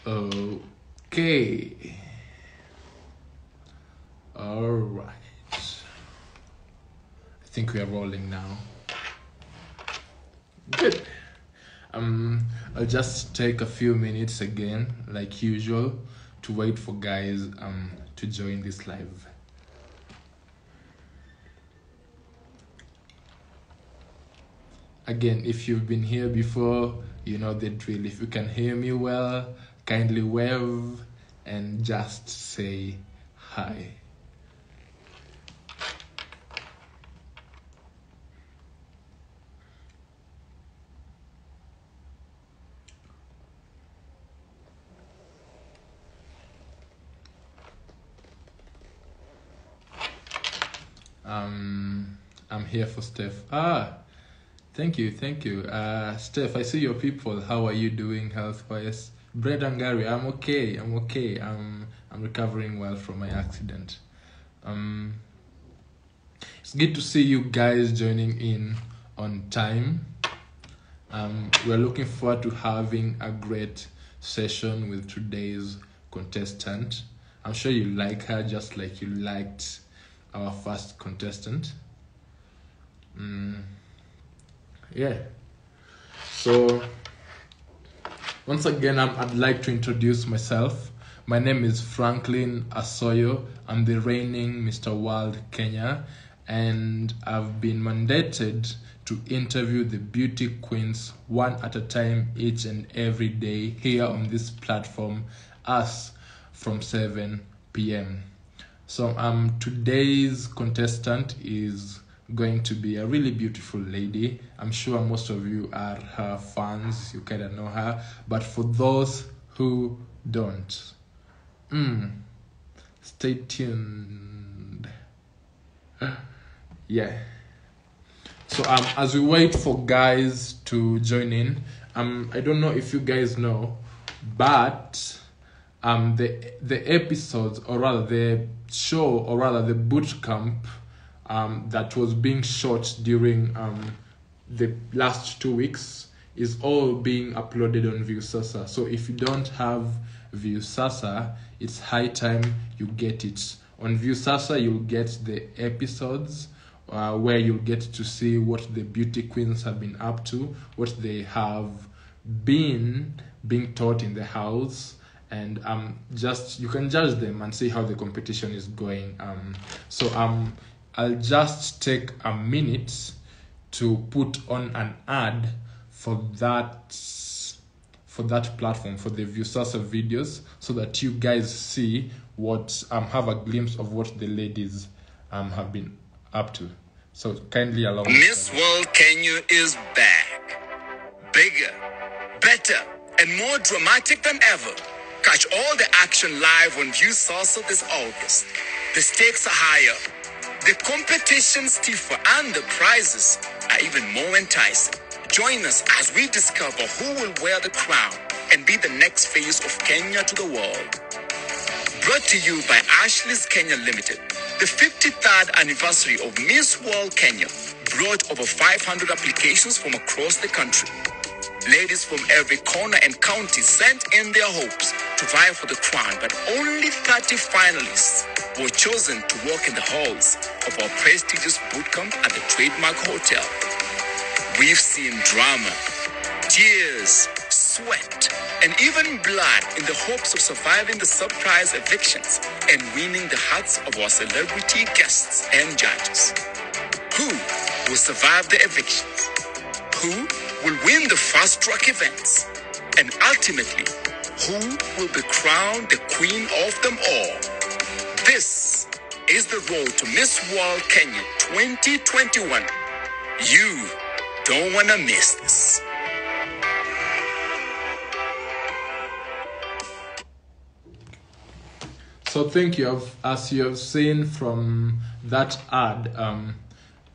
Okay. All right. I think we are rolling now. Good. I'll just take a few minutes again, like usual, to wait for guys to join this live. Again, if you've been here before, you know the drill. If you can hear me well, kindly wave and just say hi. I'm here for Steph. Thank you. Steph, I see your people. How are you doing health-wise? Brett and Gary, I'm okay. I'm recovering well from my accident. It's good to see you guys joining in on time. We're looking forward to having a great session with today's contestant. I'm sure you like her just like you liked our first contestant. Yeah. So once again, I'd like to introduce myself. My name is Franklin Asoyo. I'm the reigning Mr. World Kenya, and I've been mandated to interview the beauty queens one at a time each and every day here on this platform, us from 7 p.m. So today's contestant is going to be a really beautiful lady. I'm sure most of you are her fans, you kind of know her, but for those who don't, stay tuned. Yeah. So as we wait for guys to join in, I don't know if you guys know, but the episodes, or rather the show, or rather the boot camp that was being shot during the last 2 weeks is all being uploaded on Viusasa. So if you don't have Viusasa, it's high time you get it. On Viusasa, you'll get the episodes where you'll get to see what the beauty queens have been up to, what they have been being taught in the house, and just you can judge them and see how the competition is going. I'll just take a minute to put on an ad for that platform, for the Viusasa videos, so that you guys see what have a glimpse of what the ladies have been up to. So kindly allow me. Miss World Kenya is back. Bigger, better, and more dramatic than ever. Catch all the action live on Viusasa this August. The stakes are higher, the competition stiffer, and the prizes are even more enticing. Join us as we discover who will wear the crown and be the next face of Kenya to the world. Brought to you by Ashley's Kenya Limited. The 53rd anniversary of Miss World Kenya brought over 500 applications from across the country. Ladies from every corner and county sent in their hopes to vie for the crown, but only 30 finalists were chosen to walk in the halls of our prestigious bootcamp at the Trademark Hotel. We've seen drama, tears, sweat, and even blood in the hopes of surviving the surprise evictions and winning the hearts of our celebrity guests and judges. Who will survive the evictions? Who will win the fast-track events? And ultimately, who will be crowned the queen of them all? This is the road to Miss World Kenya 2021. You don't want to miss this. So thank you. As you have seen from that ad,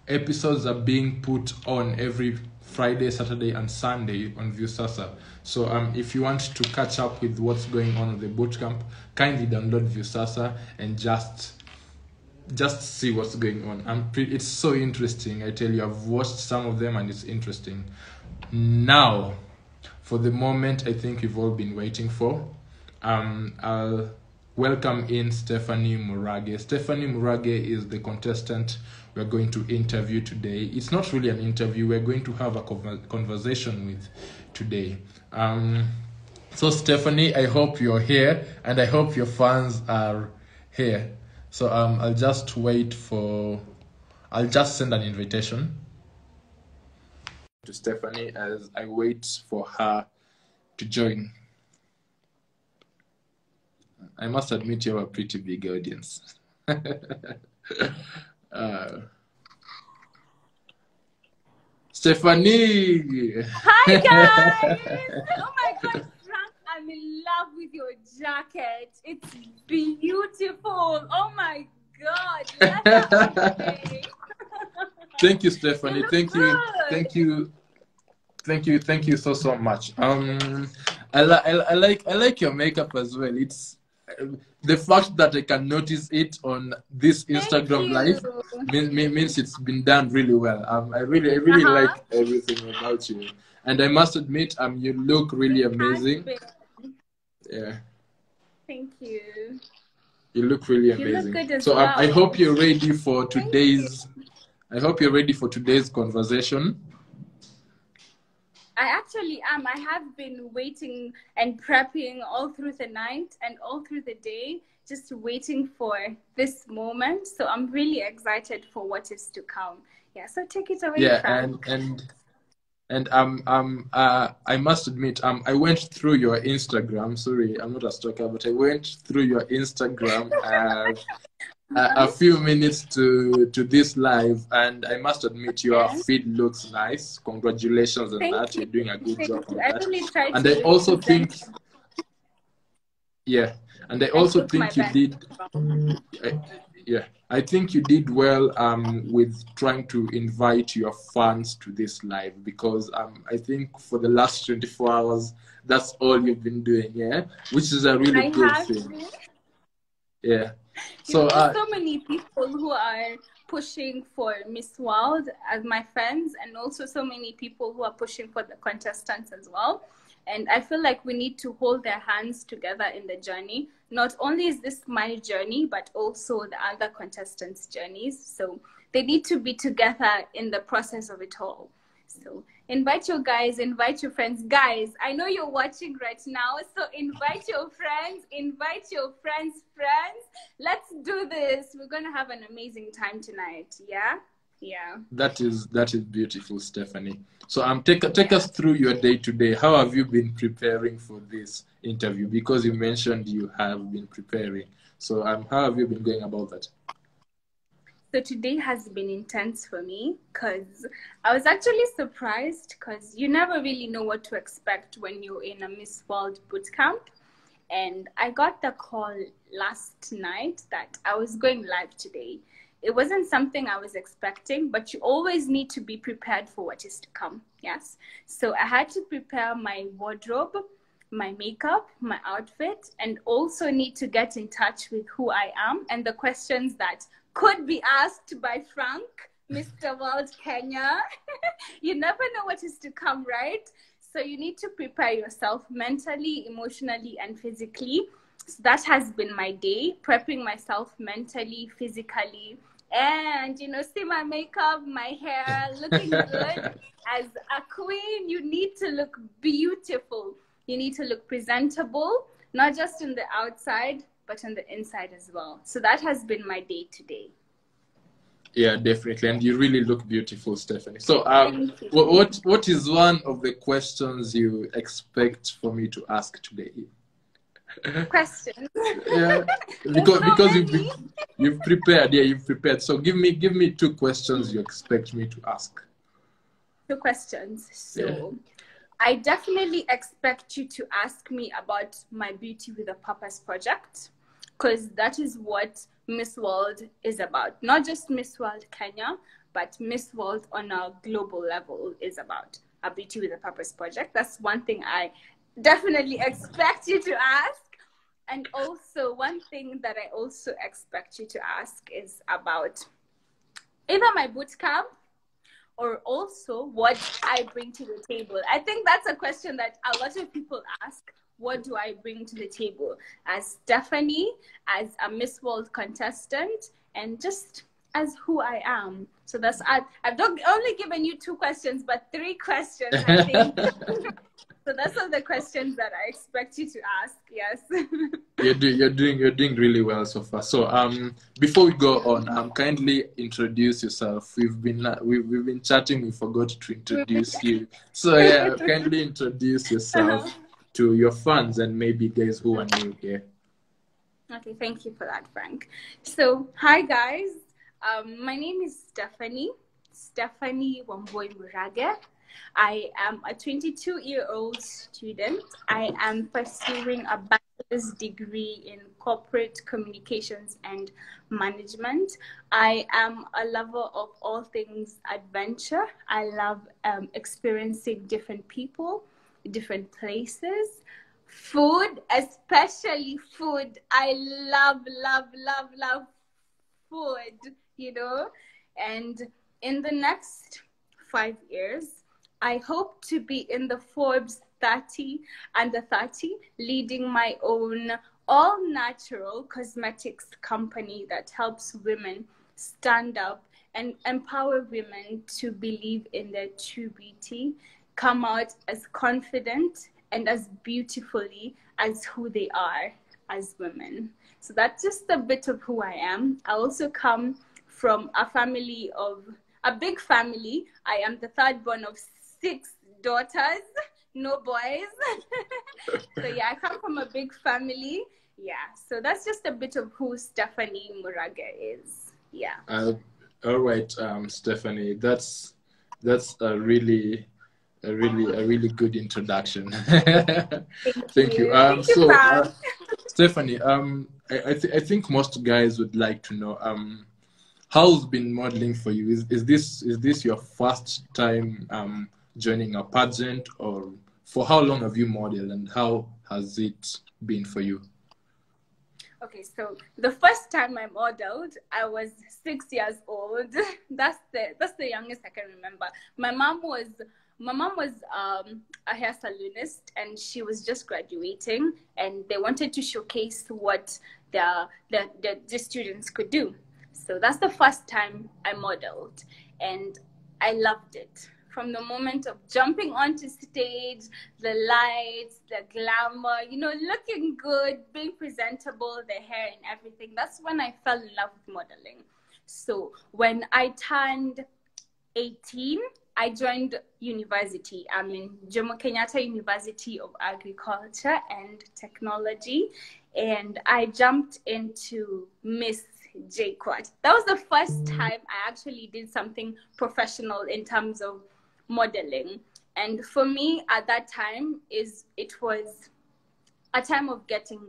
episodes are being put on every Friday, Saturday, and Sunday on Viusasa. So if you want to catch up with what's going on at the bootcamp, kindly download Viusasa and just see what's going on. It's so interesting. I tell you, I've watched some of them and it's interesting. Now, for the moment I think you've all been waiting for, I'll welcome in Stephanie Murage. Stephanie Murage is the contestant we're going to interview today. It's not really an interview, we're going to have a conversation with today. So Stephanie, I hope you're here and I hope your fans are here. So I'll just send an invitation to Stephanie as I wait for her to join. I must admit you have a pretty big audience. Stephanie! Hi guys! Oh my god, Frank, I'm in love with your jacket. It's beautiful. Oh my god. Thank you, Stephanie. Thank you so much. I like your makeup as well. It's the fact that I can notice it on this Instagram live means it's been done really well. I really like everything about you, and I must admit, you look really amazing. Yeah. Thank you. You look really amazing. You look good as so well. I hope you're ready for today's. I hope you're ready for today's conversation. I actually am. I have been waiting and prepping all through the night and all through the day, just waiting for this moment. So I'm really excited for what is to come. Yeah, so take it away, Frank. And I must admit, I went through your Instagram. Sorry, I'm not a stalker, but I went through your Instagram a few minutes to this live, and I must admit your feed looks nice. Congratulations on that. You're doing a good job on that. And I also think, yeah, and I also think you did. Yeah, I think you did well with trying to invite your fans to this live, because I think for the last 24 hours, that's all you've been doing, yeah, which is a really good thing. Yeah. So so many people who are pushing for Miss World as my friends, and also so many people who are pushing for the contestants as well. And I feel like we need to hold their hands together in the journey. Not only is this my journey, but also the other contestants' journeys. So they need to be together in the process of it all. So invite your guys, invite your friends. Guys, I know you're watching right now, so invite your friends, friends. Let's do this. We're going to have an amazing time tonight. Yeah? Yeah. That is beautiful, Stephanie. So take us through your day today. How have you been preparing for this interview? Because you mentioned you have been preparing. So how have you been going about that? So today has been intense for me, because I was actually surprised, because you never really know what to expect when you're in a Miss World bootcamp. And I got the call last night that I was going live today. It wasn't something I was expecting, but you always need to be prepared for what is to come. Yes. So I had to prepare my wardrobe, my makeup, my outfit, and also need to get in touch with who I am and the questions that could be asked by Frank, Mr. World Kenya. You never know what is to come, right? So you need to prepare yourself mentally, emotionally, and physically. So that has been my day, prepping myself mentally, physically, and, see my makeup, my hair, looking good. As a queen, you need to look beautiful. You need to look presentable, not just on the outside, but on the inside as well. So that has been my day today. Yeah, definitely. And you really look beautiful, Stephanie. So what is one of the questions you expect for me to ask today? Questions? Yeah, because you've prepared. Yeah, you've prepared. So give me 2 questions you expect me to ask. 2 questions. So I definitely expect you to ask me about my Beauty with a Purpose project, because that is what Miss World is about. Not just Miss World Kenya, but Miss World on a global level is about. A Beauty with a Purpose project. That's one thing I definitely expect you to ask. And also one thing that I also expect you to ask is about either my bootcamp or also what I bring to the table. I think that's a question that a lot of people ask. what do I bring to the table as Stephanie, as a Miss World contestant, and just as who I am. So that's, I've not only given you 2 questions, but 3 questions, I think. So that's all the questions that I expect you to ask. Yes. You're doing really well so far. So before we go on, kindly introduce yourself. We've been chatting. We forgot to introduce you. So yeah, kindly introduce yourself to your fans and maybe guys who are new here. Okay, thank you for that, Frank. So hi guys, my name is Stephanie Wamboi Murage. I am a 22-year-old student. I am pursuing a bachelor's degree in corporate communications and management. I am a lover of all things adventure. I love experiencing different people, different places. Food, especially food. I love food, you know. And in the next 5 years, I hope to be in the Forbes 30 under 30, leading my own all-natural cosmetics company that helps women stand up and empower women to believe in their true beauty, come out as confident and as beautifully as who they are as women. So that's just a bit of who I am. I also come from a big family. I am the 3rd born of 6 daughters, no boys. So yeah, I come from a big family. Yeah, so that's just a bit of who Stephanie Murage is. Yeah. All right, Stephanie, that's a really good introduction. Thank you. Stephanie, I think most guys would like to know how's been modeling for you? Is this your first time joining a pageant, or for how long have you modeled, and how has it been for you? Okay, so the first time I modeled, I was 6 years old. That's the youngest I can remember. My mom was a hair salonist, and she was just graduating, and they wanted to showcase what the students could do. So that's the first time I modeled, and I loved it. From the moment of jumping onto stage, the lights, the glamour, you know, looking good, being presentable, the hair and everything. That's when I fell in love with modeling. So when I turned 18, I joined university. I'm in Jomo Kenyatta University of Agriculture and Technology, and I jumped into Miss JQuat. That was the first time I actually did something professional in terms of modeling. And for me at that time, it was a time of getting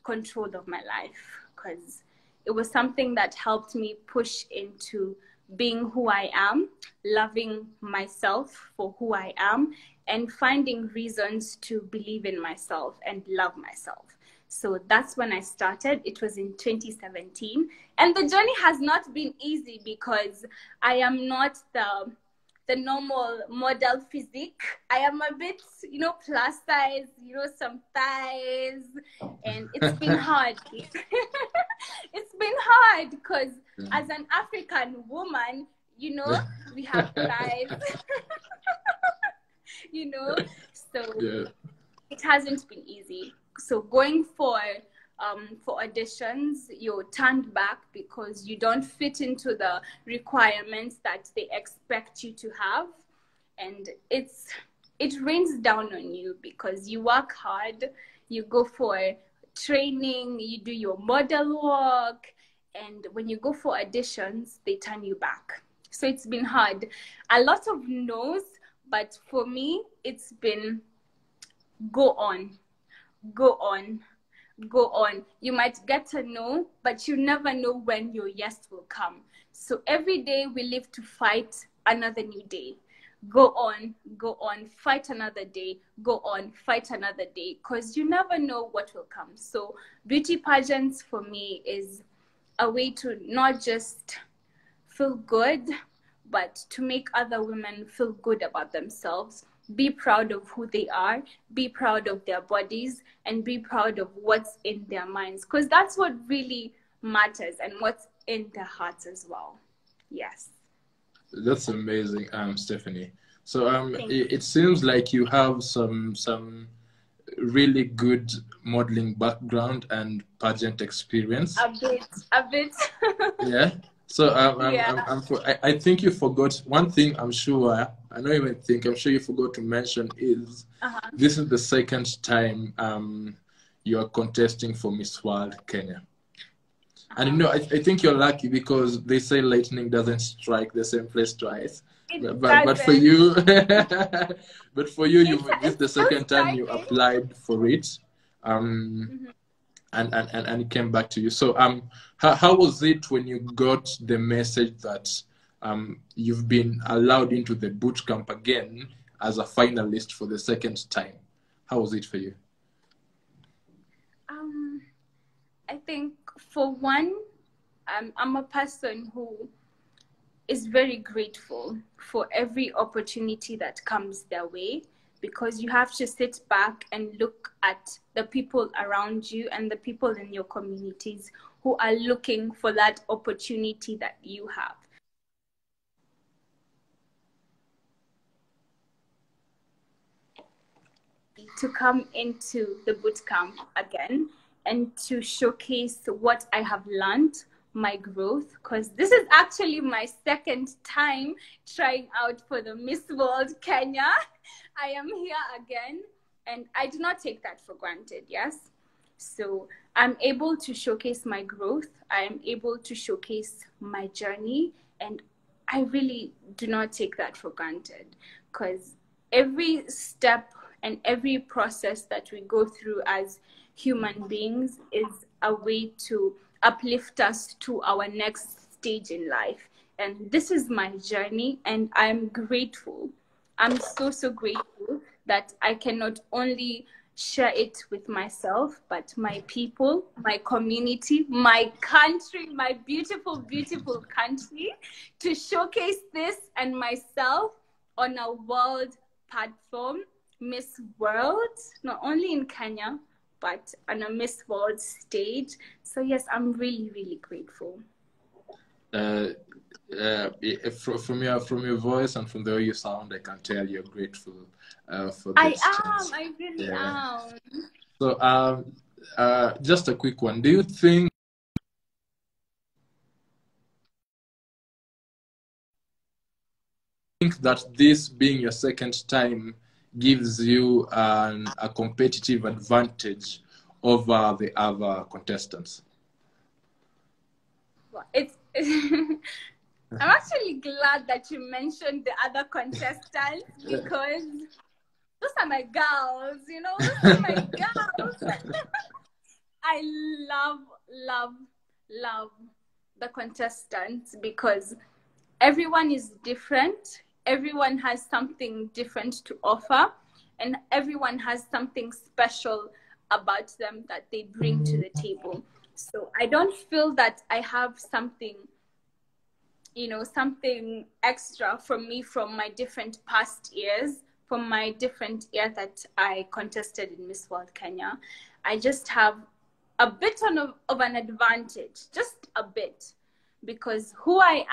control of my life, because it was something that helped me push into being who I am, loving myself for who I am, and finding reasons to believe in myself and love myself. So that's when I started. It was in 2017. And the journey has not been easy, because I am not the normal model physique. I am a bit, you know, plus size, you know, some thighs, and it's been hard. It's been hard because as an African woman, you know, we have thighs, you know, so it hasn't been easy. So going for auditions, you're turned back because you don't fit into the requirements that they expect you to have, and it rains down on you because you work hard, you go for training, you do your model work, and when you go for auditions, they turn you back. So it's been hard. A lot of no's, but for me, it's been go on. You might get a no, but you never know when your yes will come. So every day we live to fight another new day. Go on, fight another day, go on, fight another day, because you never know what will come. So beauty pageants for me is a way to not just feel good, but to make other women feel good about themselves be proud of who they are, be proud of their bodies, and be proud of what's in their minds, because that's what really matters, and what's in their hearts as well. Yes. That's amazing, Stephanie. So Thank it seems like you have some really good modeling background and pageant experience. A bit. Yeah. So Yeah. I think you forgot one thing. I'm sure. I know you might think. I'm sure you forgot to mention is this is the second time you are contesting for Miss World Kenya. And you know, I think you're lucky because they say lightning doesn't strike the same place twice. But for you, but for you, this is the second time you applied for it, and it came back to you. So how was it when you got the message that you've been allowed into the boot camp again as a finalist for the second time? How was it for you? I think for one, I'm a person who is very grateful for every opportunity that comes their way, because you have to sit back and look at the people around you and the people in your communities who are looking for that opportunity that you have. To come into the boot camp again and to showcase what I have learned, my growth, because this is actually my second time trying out for the Miss World Kenya. I am here again, and I do not take that for granted, yes? So I'm able to showcase my growth. I am able to showcase my journey, and I really do not take that for granted, because every step and every process that we go through as human beings is a way to uplift us to our next stage in life. And this is my journey, and I'm grateful. I'm so grateful that I can not only share it with myself, but my people, my community, my country, my beautiful country, to showcase this and myself on a world platform, Miss World, not only in Kenya, but on a Miss World stage. So yes, I'm really grateful. From your voice and from the way you sound, I can tell you're grateful for this. I really am. So just a quick one. Do you think that this being your second time gives you a competitive advantage over the other contestants? It's I'm actually glad that you mentioned the other contestants, because those are my girls, you know, those are my girls. I love the contestants, because everyone is different. Everyone has something different to offer, and everyone has something special about them that they bring to the table. So I don't feel that I have something, you know, something extra from me from my different past years, from my different year that I contested in Miss World Kenya. I just have a bit of an advantage, just a bit, because who I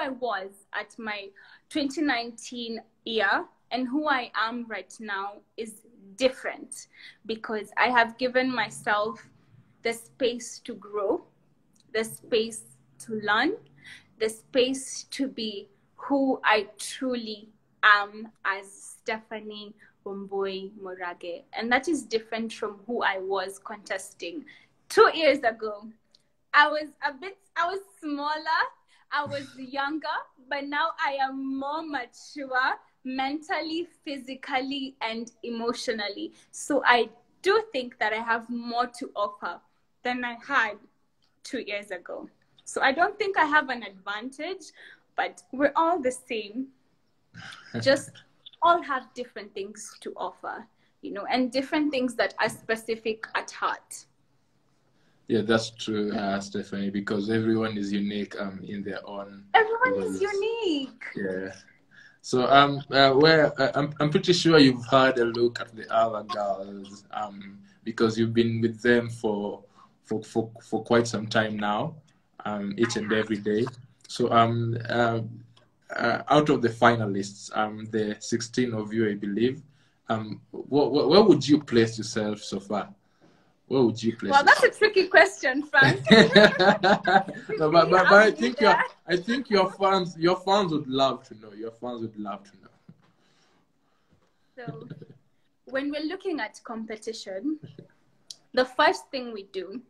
was at my 2019 year and who I am right now is different, because I have given myself the space to grow, the space to learn, the space to be who I truly am as Stephanie Wambui Murage. And that is different from who I was contesting 2 years ago. I was smaller, I was younger, but now I am more mature mentally, physically, and emotionally. So I do think that I have more to offer than I had 2 years ago. So I don't think I have an advantage, but we're all the same. Just all have different things to offer, you know, and different things that are specific at heart. Yeah, that's true, Stephanie, because everyone is unique in their own Everyone ways. is unique. Yeah. So I'm pretty sure you've had a look at the other girls because you've been with them for quite some time now, each and every day. So out of the finalists, the 16 of you, I believe, where would you place yourself so far? Where would you place Well, that's yourself? a tricky question, Frank. No, but I think your fans would love to know. Your fans would love to know. So, when we're looking at competition, the first thing we don't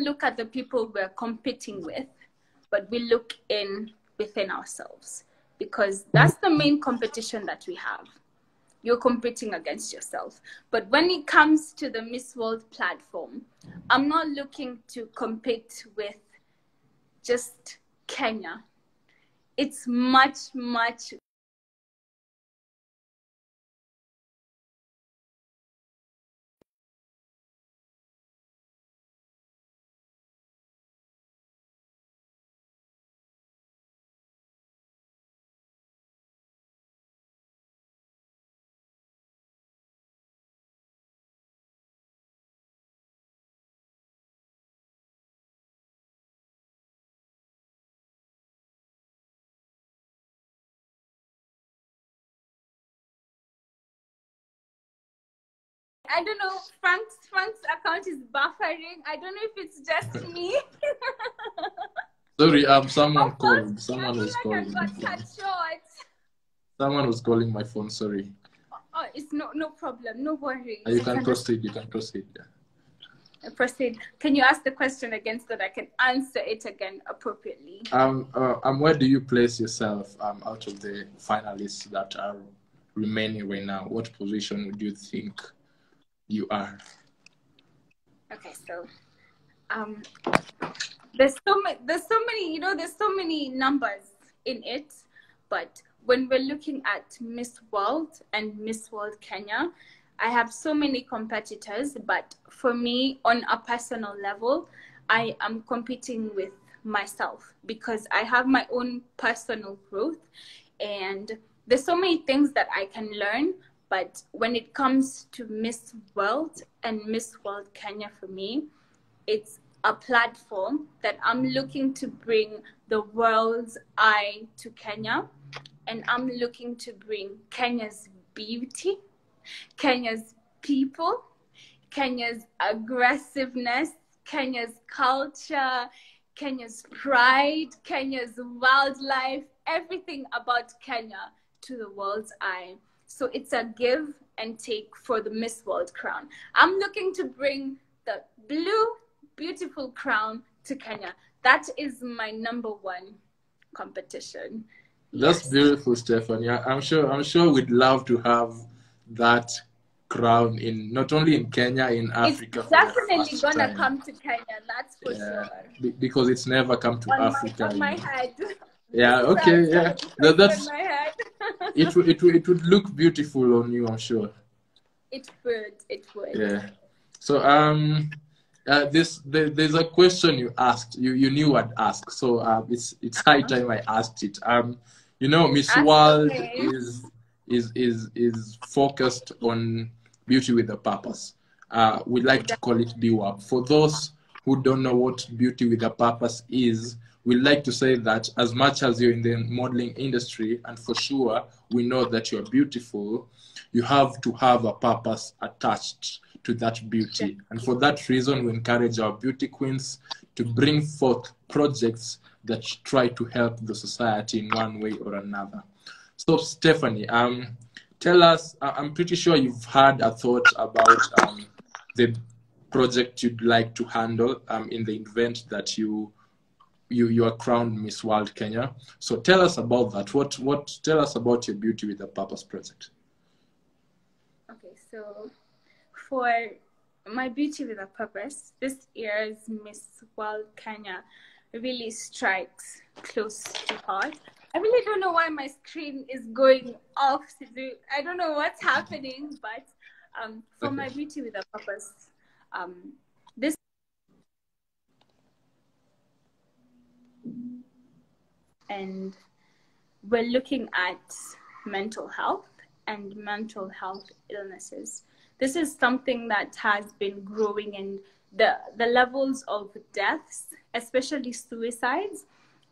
look at the people we're competing with, but we look within ourselves, because that's the main competition that we have. You're competing against yourself. But when it comes to the Miss World platform, I'm not looking to compete with just Kenya. It's much, much. I don't know. Frank's account is buffering. I don't know if it's just me. Sorry, someone Oh, Frank, called. I Someone feel was like I calling my got phone. cut short. Someone was calling my phone. Sorry. Oh, it's no problem. No worries. You I can can just proceed. You can proceed. Yeah. proceed. Can you ask the question again so that I can answer it again appropriately? Where do you place yourself out of the finalists that are remaining right now? What position would you think you are? Okay, so um, there's so many numbers in it, but when we're looking at Miss World and Miss World Kenya, I have so many competitors, but for me, on a personal level, I am competing with myself because I have my own personal growth, and there's so many things that I can learn. But when it comes to Miss World and Miss World Kenya, for me, it's a platform that I'm looking to bring the world's eye to Kenya, and I'm looking to bring Kenya's beauty, Kenya's people, Kenya's aggressiveness, Kenya's culture, Kenya's pride, Kenya's wildlife, everything about Kenya to the world's eye. So it's a give and take for the Miss World crown. I'm looking to bring the blue, beautiful crown to Kenya. That is my number one competition. That's Yes. beautiful, Stephanie. I'm sure we'd love to have that crown in not only in Kenya, in Africa It's for the definitely first gonna time. come to Kenya, that's for Yeah, sure. because it's never come to Africa. On my head. Yeah, This is where okay, it's yeah. gonna be pasted on my head. It would look beautiful on you, I'm sure. It would. It would. Yeah. So there's a question you asked. You knew I'd ask. So it's high time I asked it. Miss Ask World away. is focused on beauty with a purpose. We like to call it BWAP. For those who don't know what beauty with a purpose is, we like to say that as much as you're in the modeling industry, and for sure we know that you're beautiful, you have to have a purpose attached to that beauty. And for that reason, we encourage our beauty queens to bring forth projects that try to help the society in one way or another. So, Stephanie, tell us, I'm pretty sure you've had a thought about the project you'd like to handle in the event that you are crowned Miss World Kenya. So tell us about that. Tell us about your Beauty with a Purpose project. Okay, so for my Beauty with a Purpose, this year's Miss World Kenya really strikes close to heart. I really don't know why my screen is going off. I don't know what's happening, but for my Beauty with a Purpose, this and we're looking at mental health and mental health illnesses. This is something that has been growing, and the levels of deaths, especially suicides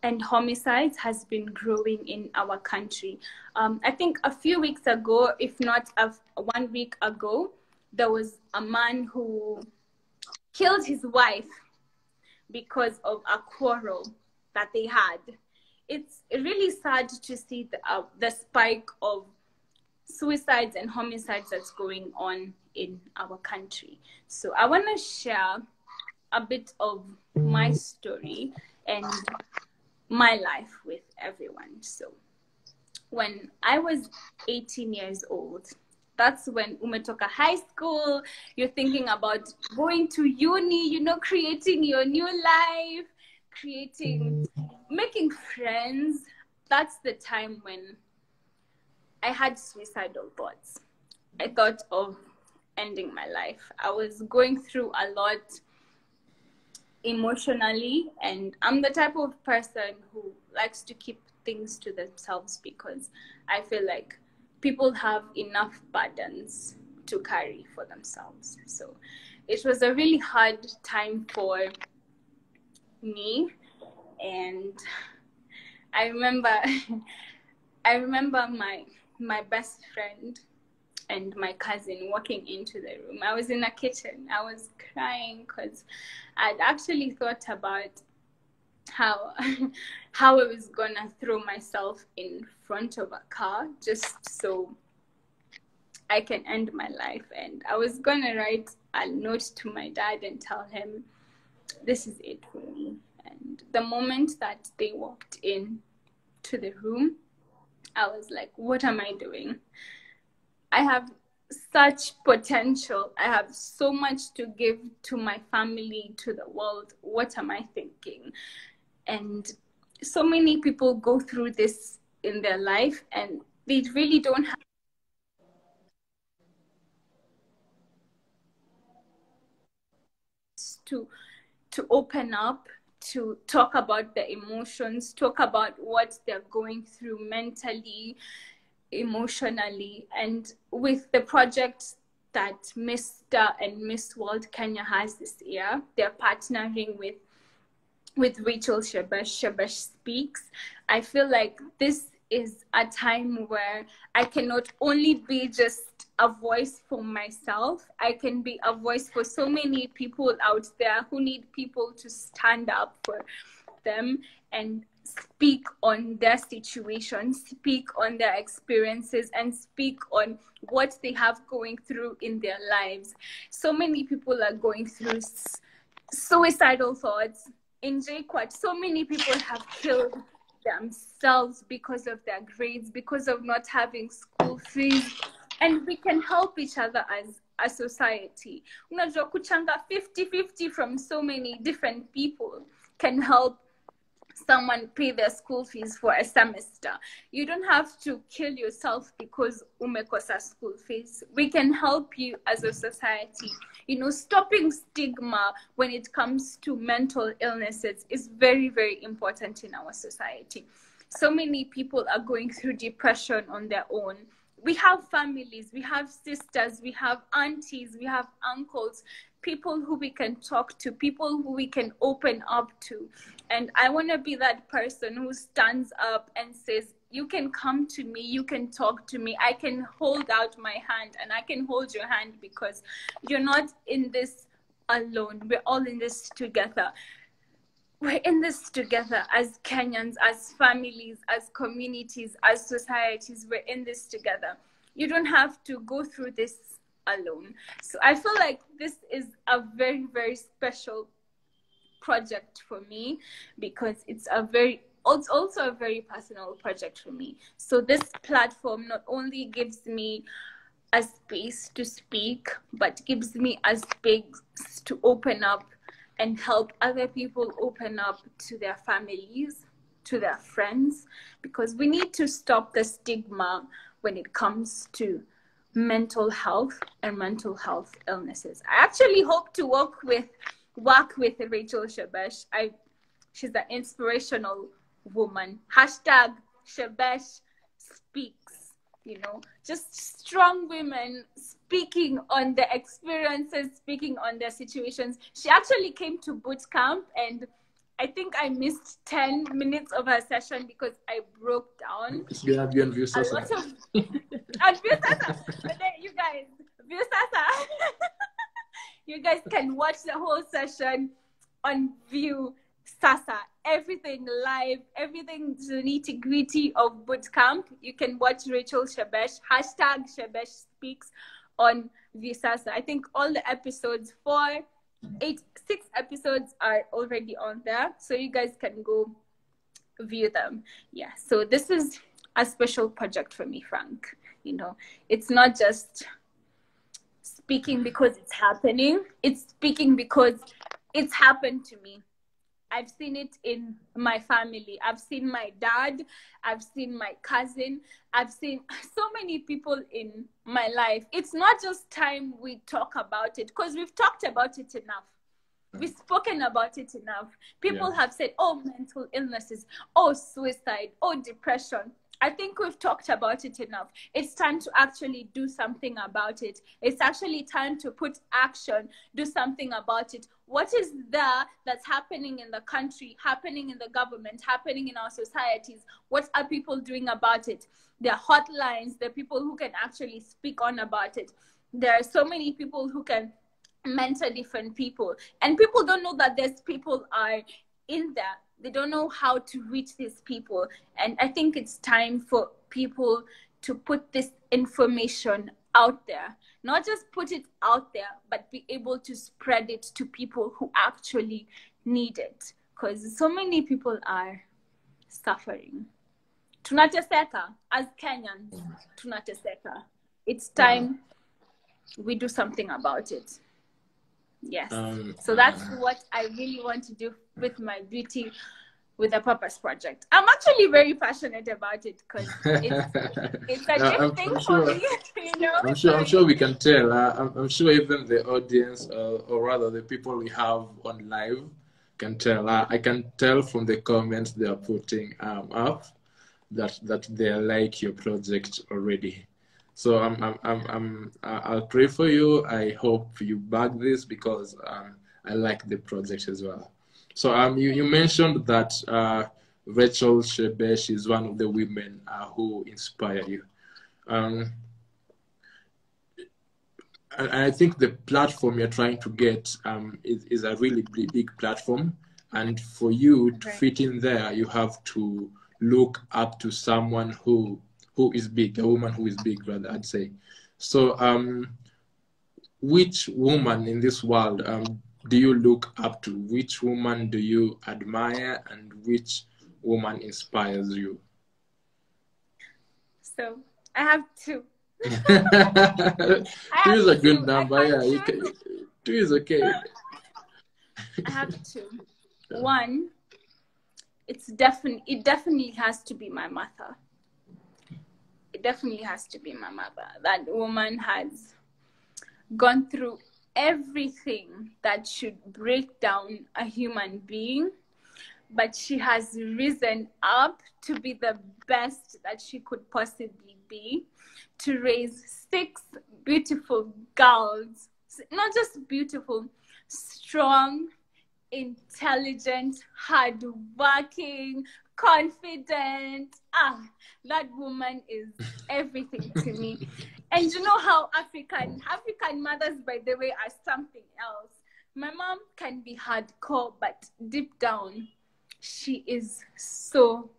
and homicides, has been growing in our country. I think a few weeks ago, if not 1 week ago, there was a man who killed his wife because of a quarrel that they had. It's really sad to see the spike of suicides and homicides that's going on in our country. So I want to share a bit of my story and my life with everyone. So when I was 18 years old, that's when umetoka high school, you're thinking about going to uni, you know, creating your new life, making friends. That's the time when I had suicidal thoughts. I thought of ending my life. I was going through a lot emotionally, and I'm the type of person who likes to keep things to themselves because I feel like people have enough burdens to carry for themselves. So it was a really hard time for me, and I remember my best friend and my cousin walking into the room. I was in the kitchen. I was crying because I'd actually thought about how I was gonna throw myself in front of a car just so I can end my life. And I was gonna write a note to my dad and tell him, this is it for me. And the moment that they walked in to the room, I was like, what am I doing? I have such potential. I have so much to give to my family, to the world. What am I thinking? And so many people go through this in their life, and they really don't have to open up, to talk about the emotions, talk about what they're going through mentally, emotionally. And with the project that Mr. and Miss World Kenya has this year, they're partnering with Rachel Shebesh Speaks. I feel like this is a time where I can not only be just a voice for myself, I can be a voice for so many people out there who need people to stand up for them and speak on their situations, speak on their experiences, and speak on what they have going through in their lives. So many people are going through suicidal thoughts. In JQuat, so many people have killed themselves because of their grades, because of not having school fees. And we can help each other as a society. Unajua kuchanga 50-50 from so many different people can help someone pay their school fees for a semester. You don't have to kill yourself because umekosa school fees. We can help you as a society. You know, stopping stigma when it comes to mental illnesses is very, very important in our society. So many people are going through depression on their own. We have families, we have sisters, we have aunties, we have uncles, people who we can talk to, people who we can open up to. And I want to be that person who stands up and says, you can come to me, you can talk to me, I can hold out my hand and I can hold your hand, because you're not in this alone. We're all in this together. We're in this together as Kenyans, as families, as communities, as societies. We're in this together. You don't have to go through this alone. So I feel like this is a very, very special project for me, because it's also a very personal project for me. So this platform not only gives me a space to speak, but gives me a space to open up and help other people open up to their families, to their friends, because we need to stop the stigma when it comes to mental health and mental health illnesses. I actually hope to work with Rachel Shebesh. She's an inspirational woman. Hashtag Shebesh Speaks, you know, just strong women speaking on their experiences, speaking on their situations. She actually came to boot camp, and I think I missed 10 minutes of her session because I broke down. It's gonna be on View A Sasa. lot of on View Sasa. But then you guys, View Sasa. You guys can watch the whole session on View Sasa. Everything live, everything the nitty gritty of boot camp. You can watch Rachel Shebesh, hashtag Shebesh Speaks on View Sasa. I think all the episodes, 6 episodes are already on there. So you guys can go view them. Yeah, so this is a special project for me, Frank. You know, it's not just speaking because it's happening. It's speaking because it's happened to me. I've seen it in my family. I've seen my dad. I've seen my cousin. I've seen so many people in my life. It's not just time we talk about it, because we've talked about it enough. We've spoken about it enough. People have said, oh, mental illnesses, oh, suicide, oh, depression. I think we've talked about it enough. It's time to actually do something about it. It's actually time to put action, do something about it. What is there that's happening in the country, happening in the government, happening in our societies? What are people doing about it? There are hotlines. There are people who can actually speak on about it. There are so many people who can mentor different people. And people don't know that these people are in there. They don't know how to reach these people. And I think it's time for people to put this information out there. Not just put it out there, but be able to spread it to people who actually need it. Because so many people are suffering. Tunateseka, as Kenyans, tunateseka. It's time we do something about it. Yes. So that's what I really want to do with my Beauty with a Purpose project. I'm actually very passionate about it because it's a deep thing for me. You know? I'm sure we can tell. I'm sure even the audience, or rather the people we have on live, can tell. I can tell from the comments they are putting up that they like your project already. So I'll pray for you. I hope you back this because I like the project as well. So you mentioned that Rachel Shebesh is one of the women who inspire you. And I think the platform you're trying to get is a really big platform. And for you to fit in there, you have to look up to someone who is big, a woman who is big, rather, I'd say. So which woman in this world do you look up to? Which woman do you admire, and which woman inspires you? So I have two. Two is a good number. Yeah, two is okay. I have two. One, it definitely has to be my mother. It definitely has to be my mother. That woman has gone through everything that should break down a human being, but she has risen up to be the best that she could possibly be, to raise 6 beautiful girls, not just beautiful, strong, intelligent, hardworking, confident. That woman is everything to me. And you know how African mothers, by the way, are something else. My mom can be hardcore, but deep down, she is so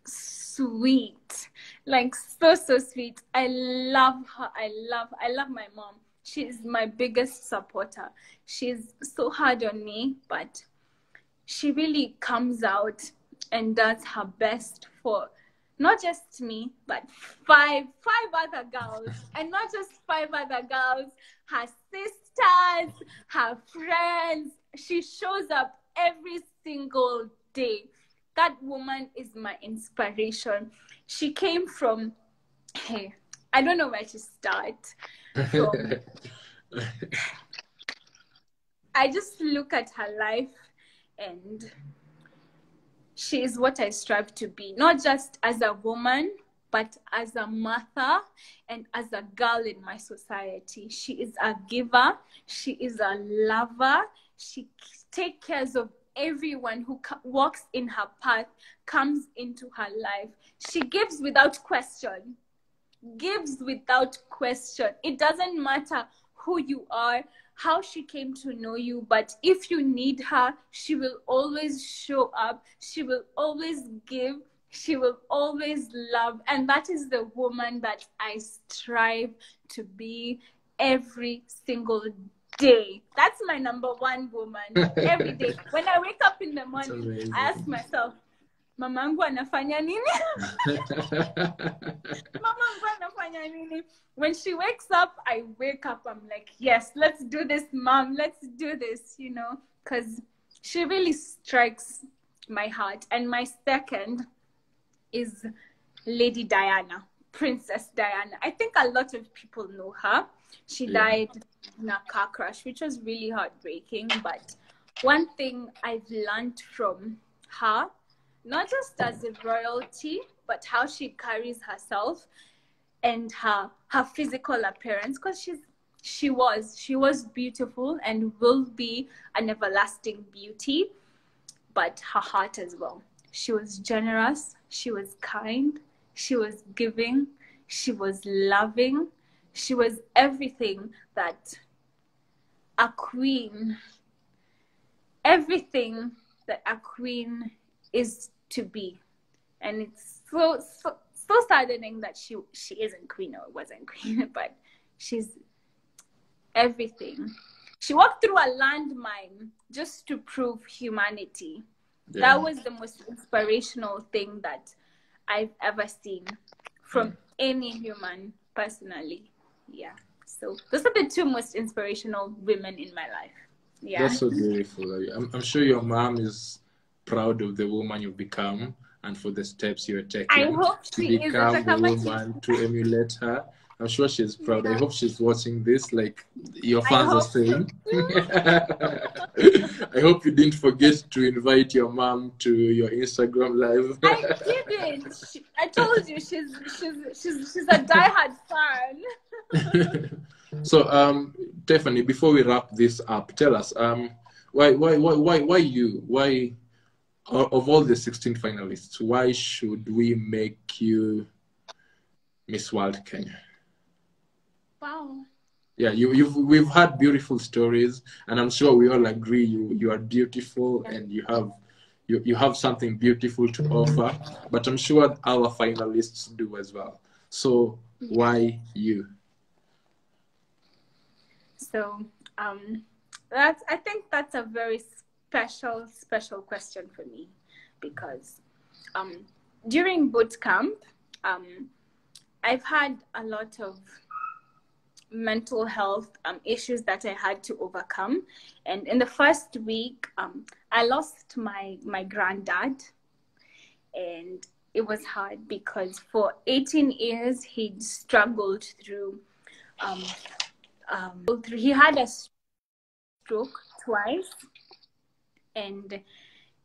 sweet. Like so sweet. I love her. I love my mom. She is my biggest supporter. She's so hard on me, but she really comes out and does her best for not just me, but five other girls. And not just 5 other girls, her sisters, her friends. She shows up every single day. That woman is my inspiration. She came from, I don't know where to start. I just look at her life, and she is what I strive to be, not just as a woman, but as a mother and as a girl in my society. She is a giver. She is a lover. She takes care of everyone who walks in her path, comes into her life. She gives without question. Gives without question. It doesn't matter who you are, how she came to know you, but if you need her, she will always show up. She will always give. She will always love. And that is the woman that I strive to be every single day. That's my number one woman. Every day. When I wake up in the morning, I ask myself, mamangu anafanya nini? Mamangu anafanya nini? When she wakes up, I wake up. I'm like, yes, let's do this, mom. Let's do this, you know, because she really strikes my heart. And my second is Lady Diana, Princess Diana. I think a lot of people know her. She died in a car crash, which was really heartbreaking. But one thing I've learned from her, not just as a royalty, but how she carries herself and her physical appearance, because she was beautiful and will be an everlasting beauty, but her heart as well. She was generous, she was kind, she was giving, she was loving, she was everything that a queen, everything that a queen is to be. And it's so saddening that she isn't queen or wasn't queen, but she's everything. She walked through a landmine just to prove humanity. That was the most inspirational thing that I've ever seen from any human, personally. Yeah. So those are the two most inspirational women in my life. Yeah. That's so beautiful. I'm sure your mom is proud of the woman you've become and for the steps you're taking. I hope she to become is a woman, to emulate her. I'm sure she's proud. Yeah. I hope she's watching this, like your fans are saying. I hope you didn't forget to invite your mom to your Instagram live. I didn't. I told you she's a diehard fan. So, Tiffany, before we wrap this up, tell us why you? Why of all the 16 finalists, why should we make you Miss World Kenya? Wow. Yeah, we've had beautiful stories, and I'm sure we all agree you are beautiful and you have something beautiful to offer. But I'm sure our finalists do as well. So why you? So I think that's a very special question for me, because during boot camp I've had a lot of mental health issues that I had to overcome. And in the first week, I lost my granddad, and it was hard because for 18 years he'd struggled through. He had a stroke twice, and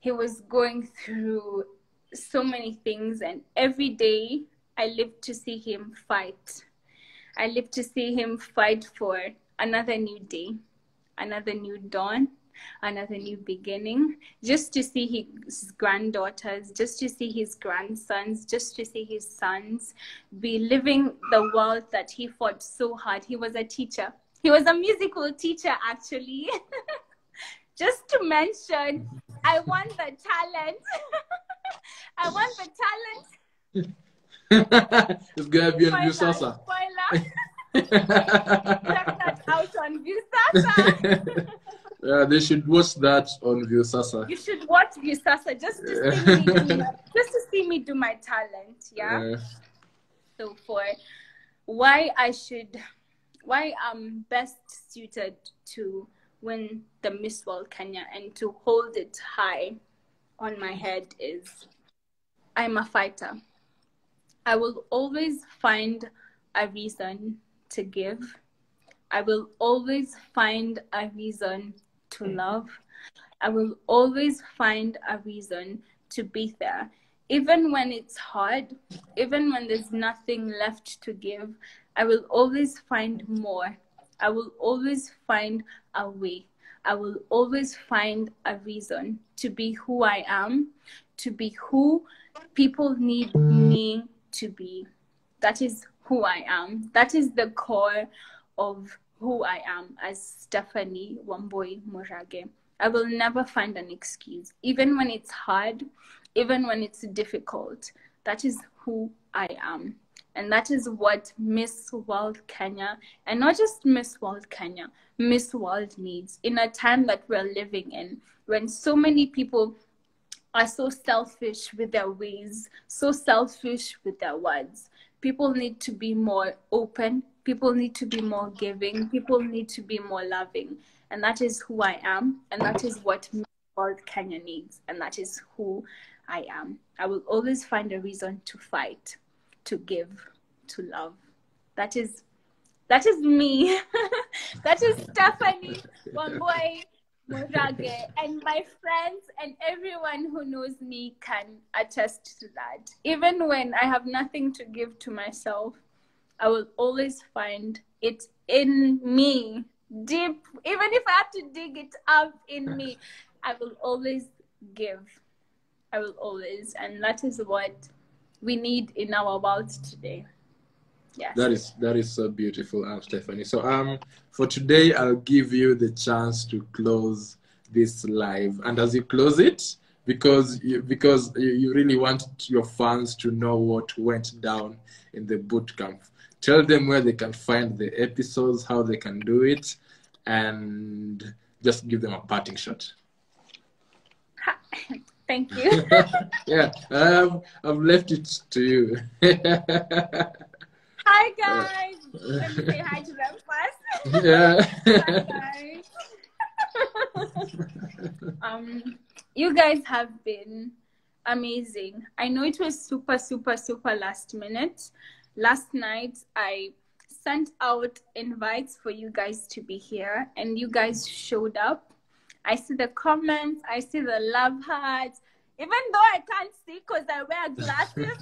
he was going through so many things. And every day I lived to see him fight. I live to see him fight for another new day, another new dawn, another new beginning, just to see his granddaughters, just to see his grandsons, just to see his sons be living the world that he fought so hard. He was a teacher. He was a musical teacher, actually. Just to mention, I want the talent. I want the talent. It's gonna be on Viusasa. Spoiler. Check that out on Viusasa. Yeah, they should watch that on Viusasa. You should watch Viusasa just to see me do my talent. Yeah. So for why I'm best suited to win the Miss World Kenya and to hold it high on my head is I'm a fighter. I will always find a reason to give. I will always find a reason to love. I will always find a reason to be there. Even when it's hard, even when there's nothing left to give, I will always find more. I will always find a way. I will always find a reason to be who I am, to be who people need me to be. That is who I am. That is the core of who I am as Stephanie Wambui Murage. I will never find an excuse, even when it's hard, even when it's difficult. That is who I am. And that is what Miss World Kenya, and not just Miss World Kenya, Miss World needs in a time that we're living in, when so many people are so selfish with their ways, so selfish with their words. People need to be more open. People need to be more giving. People need to be more loving. And that is who I am. And that is what Miss World Kenya needs. And that is who I am. I will always find a reason to fight, to give, to love. That is me. That is Stephanie Wambui Murage. And my friends and everyone who knows me can attest to that. Even when I have nothing to give to myself, I will always find it in me, deep. Even if I have to dig it up in me, I will always give. I will always. And that is what we need in our world today. Yes. That is so beautiful, Stephanie. So for today, I'll give you the chance to close this live. And as you close it, because you really want your fans to know what went down in the bootcamp, tell them where they can find the episodes, how they can do it, and just give them a parting shot. Thank you. Yeah, I've left it to you. Hi guys. Let me say hi to them first. Yeah. Hi guys. You guys have been amazing. I know it was super last minute. Last night I sent out invites for you guys to be here, and you guys showed up. I see the comments, I see the love hearts. Even though I can't see because I wear glasses,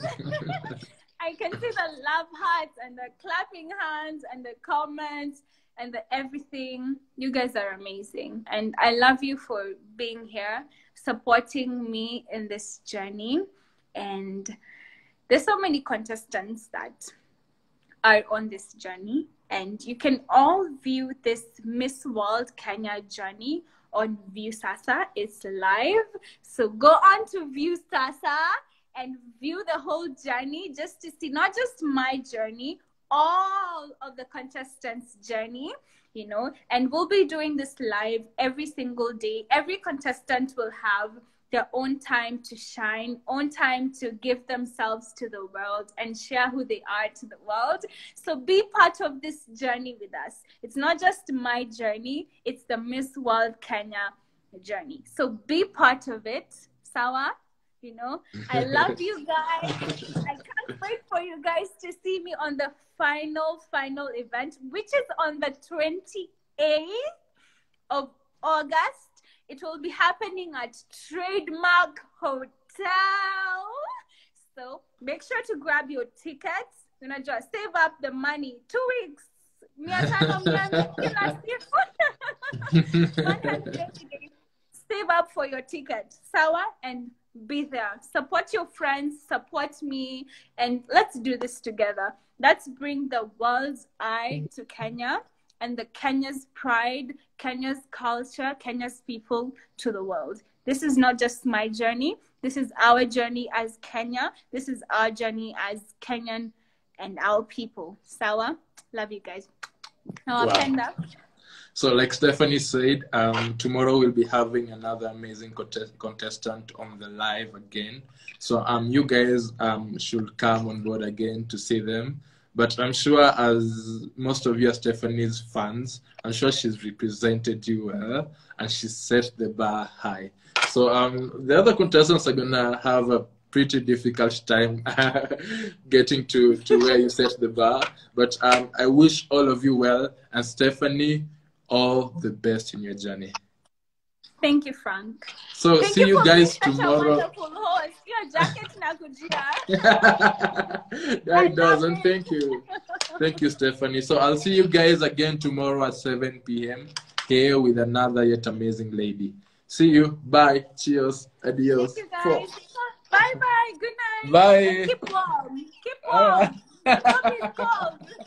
I can see the love hearts and the clapping hands and the comments and the everything. You guys are amazing. And I love you for being here, supporting me in this journey. And there's so many contestants that are on this journey. And you can all view this Miss World Kenya journey on View Sasa. It's live. So go on to View Sasa and view the whole journey, just to see not just my journey, all of the contestants' journey, you know. And we'll be doing this live every single day. Every contestant will have their own time to shine, own time to give themselves to the world and share who they are to the world. So be part of this journey with us. It's not just my journey, it's the Miss World Kenya journey. So be part of it. Sawa? You know, I love you guys. I can't wait for you guys to see me on the final event, which is on the 28th of August. It will be happening at Trademark Hotel. So make sure to grab your tickets. You know, just save up the money. 2 weeks. Save up for your ticket. Sawa? And be there. Support your friends, support me, and let's do this together. Let's bring the world's eye to Kenya and the Kenya's pride, Kenya's culture, Kenya's people to the world. This is not just my journey. This is our journey as Kenya. This is our journey as Kenyan and our people. Sawa? Love you guys. Wow. So like Stephanie said, tomorrow we'll be having another amazing contestant on the live again. So you guys should come on board again to see them. But I'm sure as most of you are Stephanie's fans, I'm sure she's represented you well and she set the bar high. So the other contestants are going to have a pretty difficult time getting to where you set the bar. But I wish all of you well, and Stephanie, all the best in your journey. Thank you, Frank. So Thank see you for guys being such tomorrow. a wonderful host. Your jacket nakujia. Yeah, it does, and thank you. Thank you, Stephanie. So I'll see you guys again tomorrow at 7 p.m. here with another yet amazing lady. See you. Bye. Cheers. Adios. Thank you, guys. Bye bye. Good night. Bye. Keep warm. Keep All warm. right. Don't be cold.